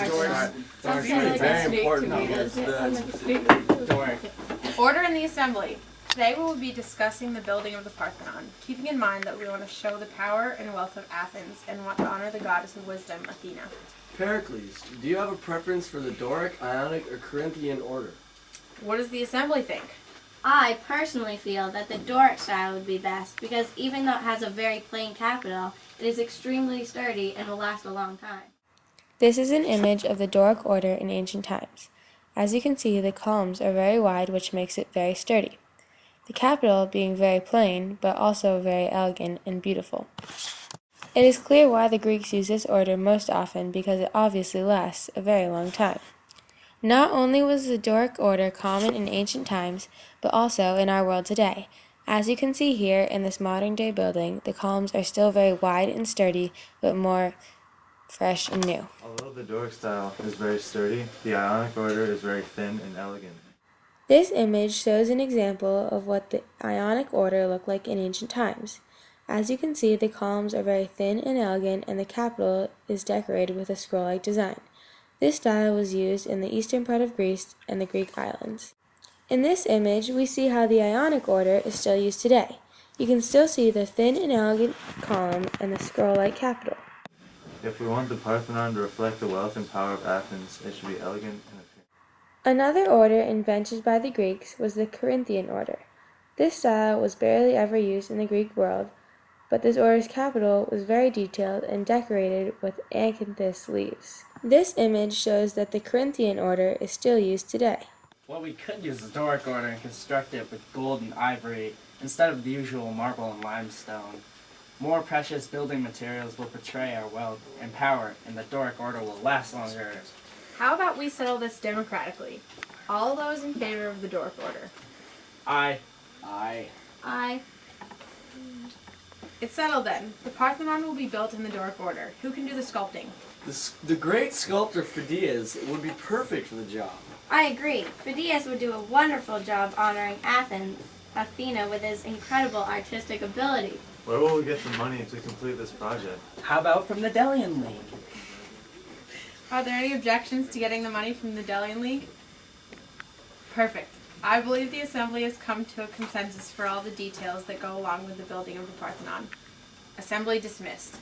Parthenon. Dork is very important. Dork. Order in the assembly. Today we will be discussing the building of the Parthenon, keeping in mind that we want to show the power and wealth of Athens and want to honor the goddess of wisdom, Athena. Pericles, do you have a preference for the Doric, Ionic, or Corinthian order? What does the assembly think? I personally feel that the Doric style would be best because even though it has a very plain capital, it is extremely sturdy and will last a long time. This is an image of the Doric order in ancient times. As you can see, the columns are very wide, which makes it very sturdy. The capital being very plain, but also very elegant and beautiful. It is clear why the Greeks use this order most often because it obviously lasts a very long time. Not only was the Doric order common in ancient times, but also in our world today. As you can see here in this modern-day building, the columns are still very wide and sturdy, but more fresh and new. Although the Doric style is very sturdy, the Ionic Order is very thin and elegant. This image shows an example of what the Ionic Order looked like in ancient times. As you can see, the columns are very thin and elegant, and the capital is decorated with a scroll-like design. This style was used in the eastern part of Greece and the Greek islands. In this image, we see how the Ionic Order is still used today. You can still see the thin and elegant column and the scroll-like capital. If we want the Parthenon to reflect the wealth and power of Athens, it should be elegant and appealing. Another order invented by the Greeks was the Corinthian Order. This style was barely ever used in the Greek world, but this order's capital was very detailed and decorated with acanthus leaves. This image shows that the Corinthian Order is still used today. Well, we could use the Doric order and construct it with gold and ivory instead of the usual marble and limestone. More precious building materials will portray our wealth and power, and the Doric order will last longer. How about we settle this democratically? All those in favor of the Dork order. Aye. It's settled then. The Parthenon will be built in the Dork order. Who can do the sculpting? The great sculptor Phidias would be perfect for the job. I agree. Phidias would do a wonderful job honoring Athena with his incredible artistic ability. Where will we get the money to complete this project? How about from the Delian League? Are there any objections to getting the money from the Delian League? Perfect. I believe the assembly has come to a consensus for all the details that go along with the building of the Parthenon. Assembly dismissed.